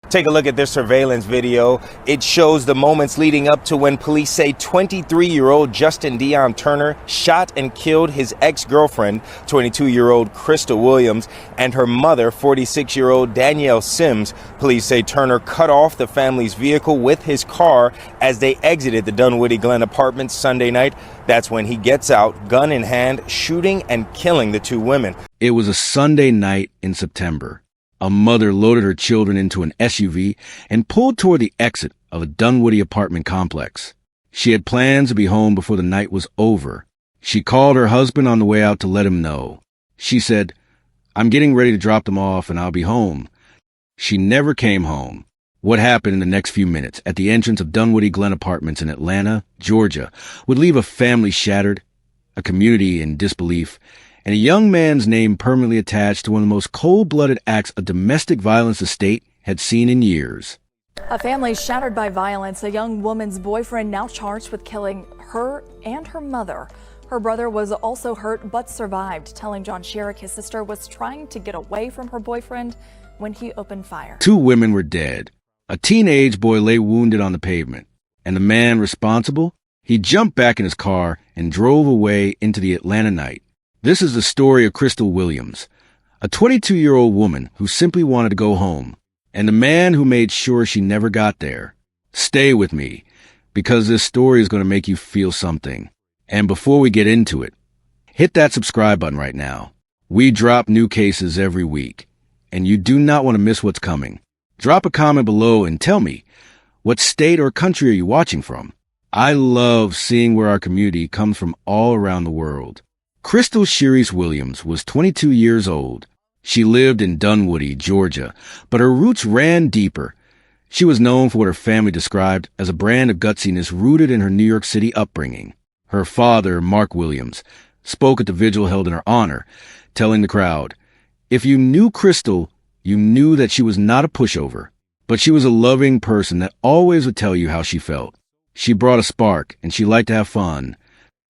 Take a look at this surveillance video. It shows the moments leading up to when police say 23-year-old Justin Dion Turner shot and killed his ex-girlfriend, 22-year-old Crystal Williams, and her mother, 46-year-old Danielle Sims. Police say Turner cut off the family's vehicle with his car as they exited the Dunwoody Glen apartments Sunday night. That's when he gets out, gun in hand, shooting and killing the two women. It was a Sunday night in September. A mother loaded her children into an SUV and pulled toward the exit of a Dunwoody apartment complex. She had plans to be home before the night was over. She called her husband on the way out to let him know. She said, "I'm getting ready to drop them off and I'll be home." She never came home. What happened in the next few minutes at the entrance of Dunwoody Glen Apartments in Atlanta, Georgia, would leave a family shattered, a community in disbelief, and a young man's name permanently attached to one of the most cold-blooded acts of domestic violence the state had seen in years. A family shattered by violence. A young woman's boyfriend now charged with killing her and her mother. Her brother was also hurt but survived, telling John Sherrick his sister was trying to get away from her boyfriend when he opened fire. Two women were dead. A teenage boy lay wounded on the pavement. And the man responsible? He jumped back in his car and drove away into the Atlanta night. This is the story of Crystal Williams, a 22-year-old woman who simply wanted to go home, and the man who made sure she never got there. Stay with me, because this story is going to make you feel something. And before we get into it, hit that subscribe button right now. We drop new cases every week, and you do not want to miss what's coming. Drop a comment below and tell me, what state or country are you watching from? I love seeing where our community comes from all around the world. Crystal Sharice Williams was 22 years old. She lived in Dunwoody, Georgia, but her roots ran deeper. She was known for what her family described as a brand of gutsiness rooted in her New York City upbringing. Her father, Mark Williams, spoke at the vigil held in her honor, telling the crowd, "If you knew Crystal, you knew that she was not a pushover, but she was a loving person that always would tell you how she felt. She brought a spark, and she liked to have fun."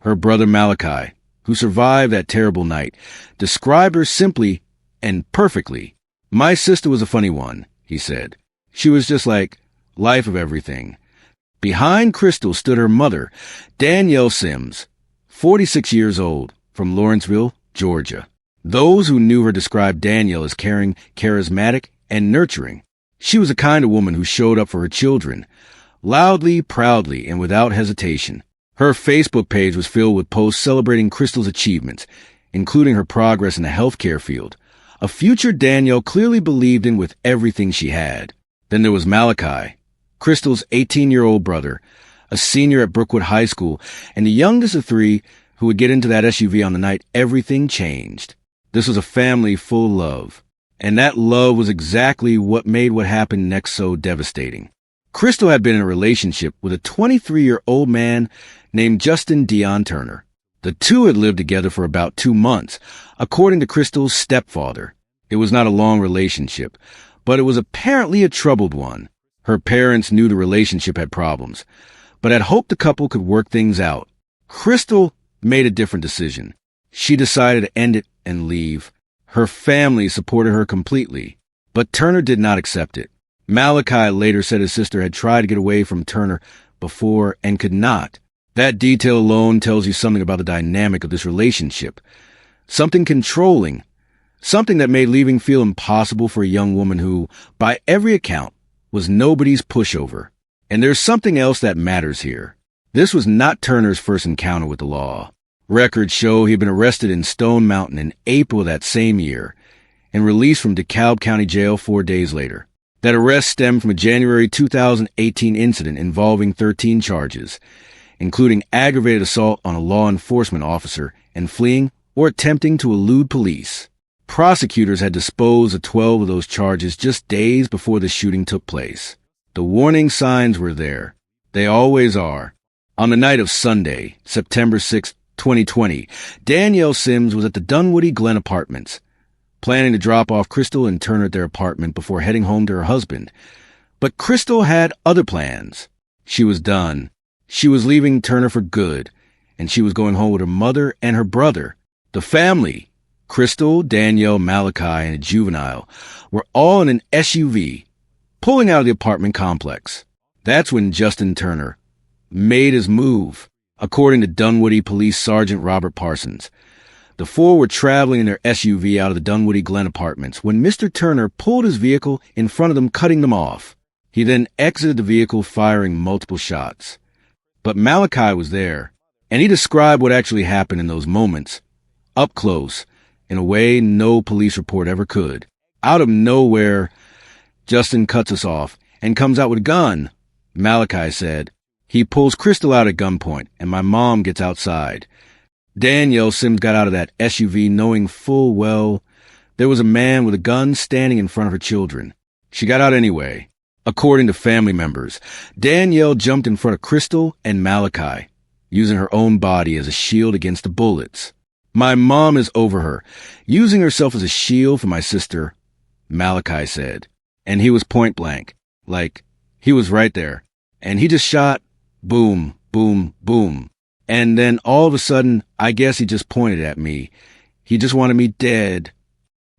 Her brother Malachi, who survived that terrible night, described her simply and perfectly. "My sister was a funny one," he said. "She was just like life of everything." Behind Crystal stood her mother, Danielle Sims, 46 years old, from Lawrenceville, Georgia. Those who knew her described Danielle as caring, charismatic, and nurturing. She was a kind of woman who showed up for her children, loudly, proudly, and without hesitation. Her Facebook page was filled with posts celebrating Crystal's achievements, including her progress in the healthcare field, a future Danielle clearly believed in with everything she had. Then there was Malachi, Crystal's 18-year-old brother, a senior at Brookwood High School, and the youngest of three who would get into that SUV on the night everything changed. This was a family full of love, and that love was exactly what made what happened next so devastating. Crystal had been in a relationship with a 23-year-old man named Justin Dion Turner. The two had lived together for about 2 months, according to Crystal's stepfather. It was not a long relationship, but it was apparently a troubled one. Her parents knew the relationship had problems, but had hoped the couple could work things out. Crystal made a different decision. She decided to end it and leave. Her family supported her completely, but Turner did not accept it. Malachi later said his sister had tried to get away from Turner before and could not. That detail alone tells you something about the dynamic of this relationship. Something controlling. Something that made leaving feel impossible for a young woman who, by every account, was nobody's pushover. And there's something else that matters here. This was not Turner's first encounter with the law. Records show he had been arrested in Stone Mountain in April of that same year and released from DeKalb County Jail 4 days later. That arrest stemmed from a January 2018 incident involving 13 charges, including aggravated assault on a law enforcement officer and fleeing or attempting to elude police. Prosecutors had disposed of 12 of those charges just days before the shooting took place. The warning signs were there. They always are. On the night of Sunday, September 6, 2020, Danielle Sims was at the Dunwoody Glen Apartments, planning to drop off Crystal and Turner at their apartment before heading home to her husband. But Crystal had other plans. She was done. She was leaving Turner for good, and she was going home with her mother and her brother. The family, Crystal, Danielle, Malachi, and a juvenile, were all in an SUV, pulling out of the apartment complex. That's when Justin Turner made his move, according to Dunwoody Police Sergeant Robert Parsons. The four were traveling in their SUV out of the Dunwoody Glen apartments when Mr. Turner pulled his vehicle in front of them, cutting them off. He then exited the vehicle, firing multiple shots. But Malachi was there, and he described what actually happened in those moments, up close, in a way no police report ever could. Out of nowhere, Justin cuts us off and comes out with a gun, Malachi said. He pulls Crystal out at gunpoint, and my mom gets outside. Danielle Sims got out of that SUV knowing full well there was a man with a gun standing in front of her children. She got out anyway. According to family members, Danielle jumped in front of Crystal and Malachi, using her own body as a shield against the bullets. My mom is over her, using herself as a shield for my sister, Malachi said. And he was point blank, like he was right there. And he just shot, boom, boom, boom. And then all of a sudden, I guess he just pointed at me. He just wanted me dead.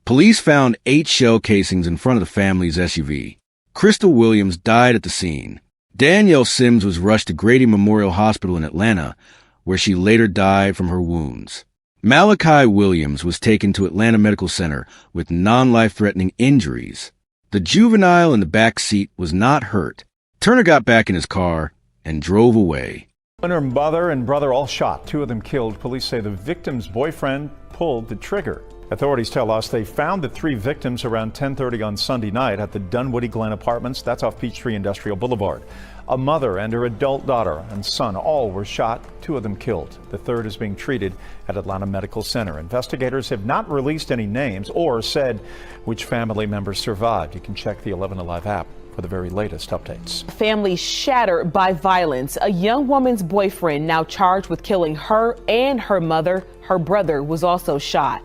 Police found 8 shell casings in front of the family's SUV. Crystal Williams died at the scene. Danielle Sims was rushed to Grady Memorial Hospital in Atlanta, where she later died from her wounds. Malachi Williams was taken to Atlanta Medical Center with non-life-threatening injuries. The juvenile in the back seat was not hurt. Turner got back in his car and drove away. Her mother and brother all shot, 2 of them killed. Police say the victim's boyfriend pulled the trigger. Authorities tell us they found the 3 victims around 10:30 on Sunday night at the Dunwoody Glen Apartments. That's off Peachtree Industrial Boulevard. A mother and her adult daughter and son all were shot, 2 of them killed. The third is being treated at Atlanta Medical Center. Investigators have not released any names or said which family members survived. You can check the 11 Alive app for the very latest updates. Family shattered by violence. A young woman's boyfriend now charged with killing her and her mother. Her brother was also shot.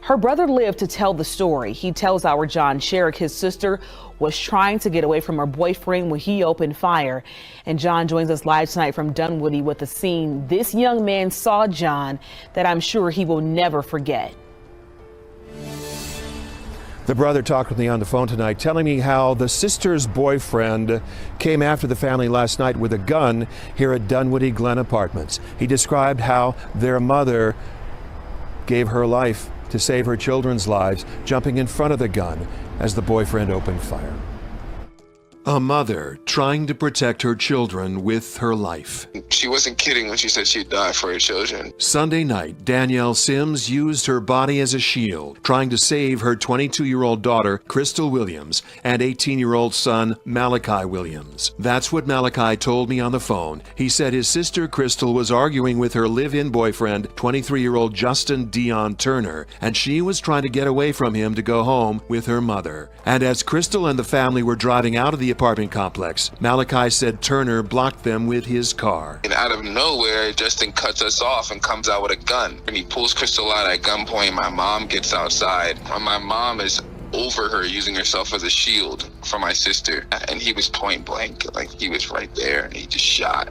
Her brother lived to tell the story. He tells our John Sherrick his sister was trying to get away from her boyfriend when he opened fire. And John joins us live tonight from Dunwoody with a scene this young man saw, John, that I'm sure he will never forget. The brother talked with me on the phone tonight, telling me how the sister's boyfriend came after the family last night with a gun here at Dunwoody Glen Apartments. He described how their mother gave her life to save her children's lives, jumping in front of the gun as the boyfriend opened fire. A mother trying to protect her children with her life. She wasn't kidding when she said she'd die for her children. Sunday night, Danielle Sims used her body as a shield, trying to save her 22-year-old daughter, Crystal Williams, and 18-year-old son, Malachi Williams. That's what Malachi told me on the phone. He said his sister, Crystal, was arguing with her live-in boyfriend, 23-year-old Justin Dion Turner, and she was trying to get away from him to go home with her mother. And as Crystal and the family were driving out of the apartment complex, Malachi said Turner blocked them with his car. And out of nowhere, Justin cuts us off and comes out with a gun. And he pulls Crystal out at gunpoint. My mom gets outside. And my mom is over her, using herself as a shield for my sister. And he was point blank, like he was right there, and he just shot.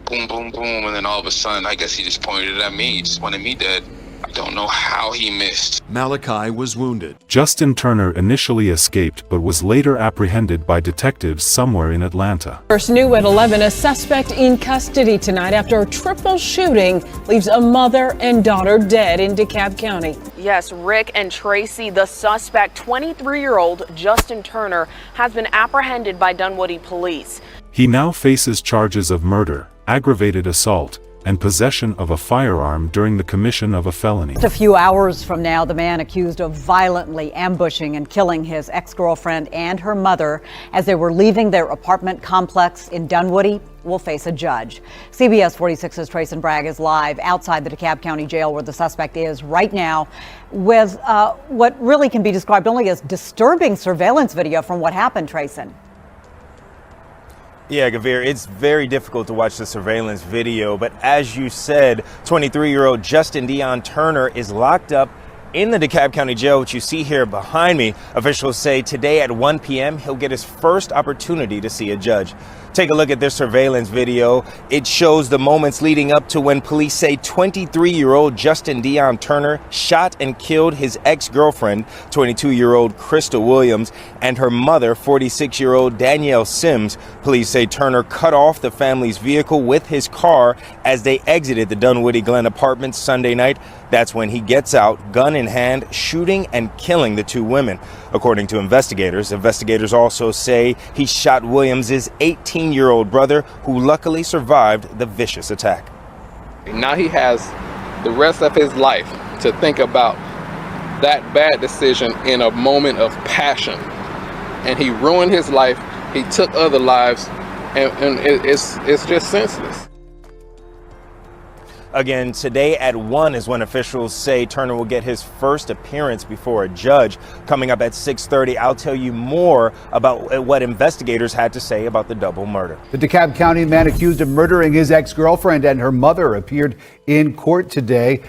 Boom, boom, boom. And then all of a sudden, I guess he just pointed it at me. He just wanted me dead. I don't know how he missed. Malachi was wounded. Justin Turner initially escaped but was later apprehended by detectives somewhere in Atlanta. First new at 11, a suspect in custody tonight after a triple shooting leaves a mother and daughter dead in DeKalb County. Yes, Rick and Tracy, the suspect, 23-year-old Justin Turner, has been apprehended by Dunwoody police. He now faces charges of murder, aggravated assault, and possession of a firearm during the commission of a felony. Just a few hours from now, the man accused of violently ambushing and killing his ex-girlfriend and her mother as they were leaving their apartment complex in Dunwoody will face a judge. CBS 46's Trayson Bragg is live outside the DeKalb County Jail where the suspect is right now with what really can be described only as disturbing surveillance video from what happened, Trayson. Yeah, Gavir, it's very difficult to watch the surveillance video, but as you said, 23-year-old Justin Dion Turner is locked up In the DeKalb County Jail, which you see here behind me, officials say today at 1 p.m. he'll get his first opportunity to see a judge. Take a look at this surveillance video. It shows the moments leading up to when police say 23-year-old Justin Dion Turner shot and killed his ex-girlfriend, 22-year-old Crystal Williams, and her mother, 46-year-old Danielle Sims. Police say Turner cut off the family's vehicle with his car as they exited the Dunwoody Glen apartments Sunday night. That's when he gets out, gun in hand, shooting and killing the two women. According to investigators also say he shot Williams' 18-year-old brother, who luckily survived the vicious attack. Now he has the rest of his life to think about that bad decision in a moment of passion. And he ruined his life, he took other lives, and it's just senseless. Again, today at 1 is when officials say Turner will get his first appearance before a judge. Coming up at 6:30, I'll tell you more about what investigators had to say about the double murder. The DeKalb County man accused of murdering his ex-girlfriend and her mother appeared in court today.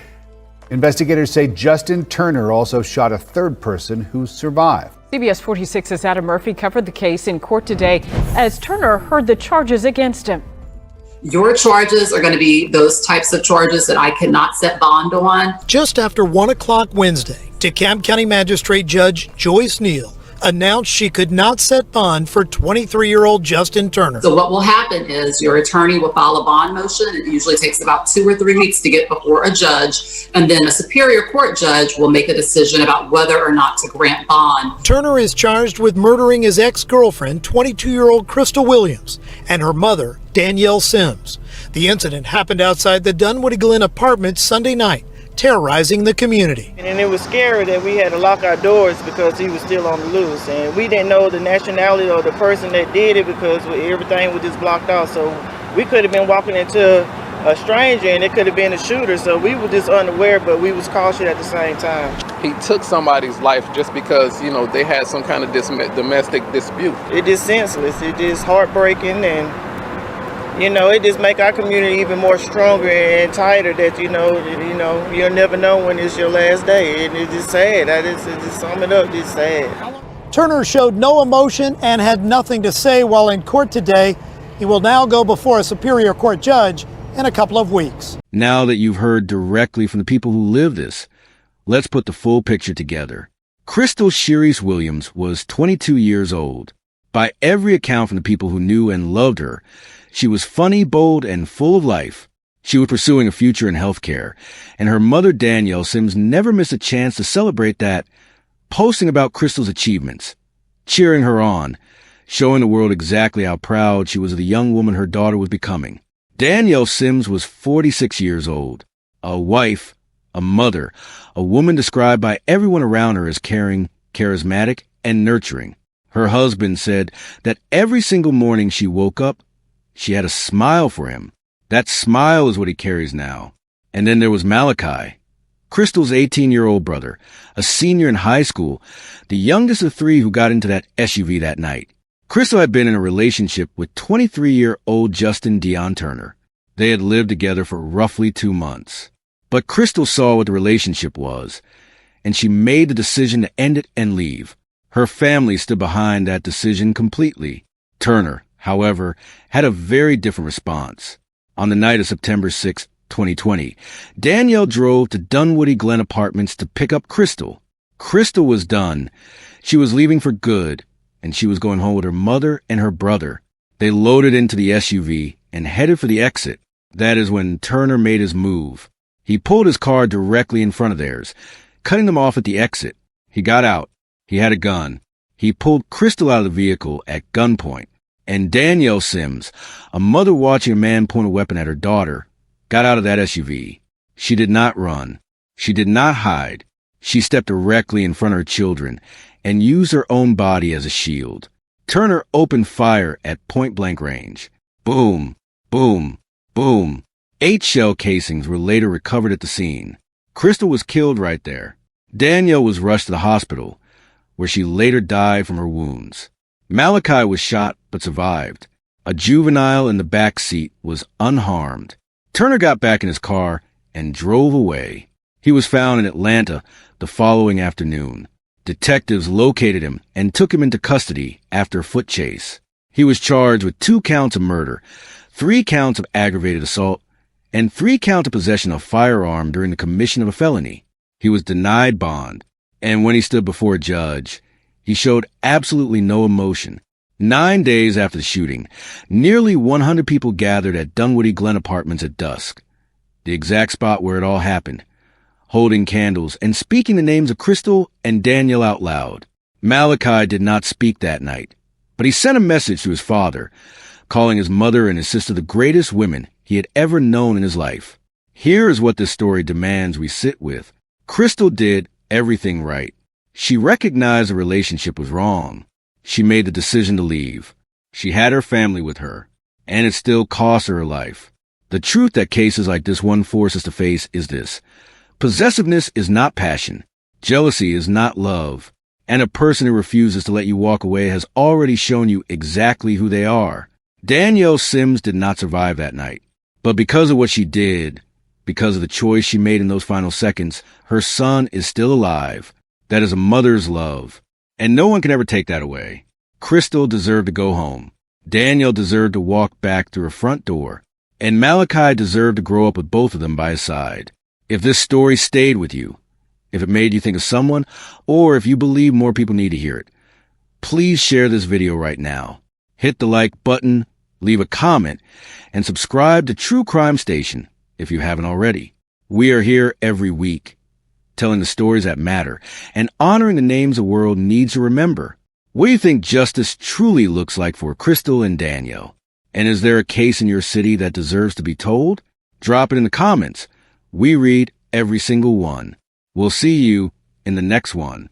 Investigators say Justin Turner also shot a third person who survived. CBS 46's Adam Murphy covered the case in court today as Turner heard the charges against him. Your charges are going to be those types of charges that I cannot set bond on. Just after 1 o'clock Wednesday, DeKalb County Magistrate Judge Joyce Neal announced she could not set bond for 23-year-old Justin Turner. So what will happen is your attorney will file a bond motion. It usually takes about 2 or 3 weeks to get before a judge, and then a superior court judge will make a decision about whether or not to grant bond. Turner is charged with murdering his ex-girlfriend, 22-year-old Crystal Williams, and her mother, Danielle Sims. The incident happened outside the Dunwoody Glen apartment Sunday night, terrorizing the community. And it was scary that we had to lock our doors because he was still on the loose, and we didn't know the nationality of the person that did it because everything was just blocked out. So we could have been walking into a stranger and it could have been a shooter, so we were just unaware, but we was cautious at the same time. He took somebody's life just because, they had some kind of domestic dispute. It is senseless, it is heartbreaking, and it just make our community even more stronger and tighter that, you'll never know when it's your last day. And it's just sad. I just sum it up, just sad. Turner showed no emotion and had nothing to say while in court today. He will now go before a superior court judge in a couple of weeks. Now that you've heard directly from the people who live this, let's put the full picture together. Crystal Shearis Williams was 22 years old. By every account from the people who knew and loved her, she was funny, bold, and full of life. She was pursuing a future in healthcare, and her mother, Danielle Sims, never missed a chance to celebrate that, posting about Crystal's achievements, cheering her on, showing the world exactly how proud she was of the young woman her daughter was becoming. Danielle Sims was 46 years old, a wife, a mother, a woman described by everyone around her as caring, charismatic, and nurturing. Her husband said that every single morning she woke up, she had a smile for him. That smile is what he carries now. And then there was Malachi, Crystal's 18-year-old brother, a senior in high school, the youngest of 3 who got into that SUV that night. Crystal had been in a relationship with 23-year-old Justin Dion Turner. They had lived together for roughly 2 months. But Crystal saw what the relationship was, and she made the decision to end it and leave. Her family stood behind that decision completely. Turner, however, had a very different response. On the night of September 6, 2020, Danielle drove to Dunwoody Glen Apartments to pick up Crystal. Crystal was done. She was leaving for good, and she was going home with her mother and her brother. They loaded into the SUV and headed for the exit. That is when Turner made his move. He pulled his car directly in front of theirs, cutting them off at the exit. He got out. He had a gun. He pulled Crystal out of the vehicle at gunpoint. And Danielle Sims, a mother watching a man point a weapon at her daughter, got out of that SUV. She did not run. She did not hide. She stepped directly in front of her children and used her own body as a shield. Turner opened fire at point-blank range. Boom, boom, boom. 8 shell casings were later recovered at the scene. Crystal was killed right there. Danielle was rushed to the hospital, where she later died from her wounds. Malachi was shot but survived. A juvenile in the back seat was unharmed. Turner got back in his car and drove away. He was found in Atlanta the following afternoon. Detectives located him and took him into custody after a foot chase. He was charged with 2 counts of murder, 3 counts of aggravated assault, and 3 counts of possession of a firearm during the commission of a felony. He was denied bond, and when he stood before a judge, he showed absolutely no emotion. 9 days after the shooting, nearly 100 people gathered at Dunwoody Glen Apartments at dusk, the exact spot where it all happened, holding candles and speaking the names of Crystal and Daniel out loud. Malachi did not speak that night, but he sent a message to his father, calling his mother and his sister the greatest women he had ever known in his life. Here is what this story demands we sit with. Crystal did everything right. She recognized the relationship was wrong. She made the decision to leave. She had her family with her, and it still cost her life. The truth that cases like this one force us to face is this. Possessiveness is not passion. Jealousy is not love. And a person who refuses to let you walk away has already shown you exactly who they are. Danielle Sims did not survive that night. But because of what she did, because of the choice she made in those final seconds, her son is still alive. That is a mother's love. And no one can ever take that away. Crystal deserved to go home. Danielle deserved to walk back through her front door. And Malachi deserved to grow up with both of them by his side. If this story stayed with you, if it made you think of someone, or if you believe more people need to hear it, please share this video right now. Hit the like button, leave a comment, and subscribe to True Crime Station if you haven't already. We are here every week, telling the stories that matter and honoring the names the world needs to remember. What do you think justice truly looks like for Crystal and Danielle? And is there a case in your city that deserves to be told? Drop it in the comments. We read every single one. We'll see you in the next one.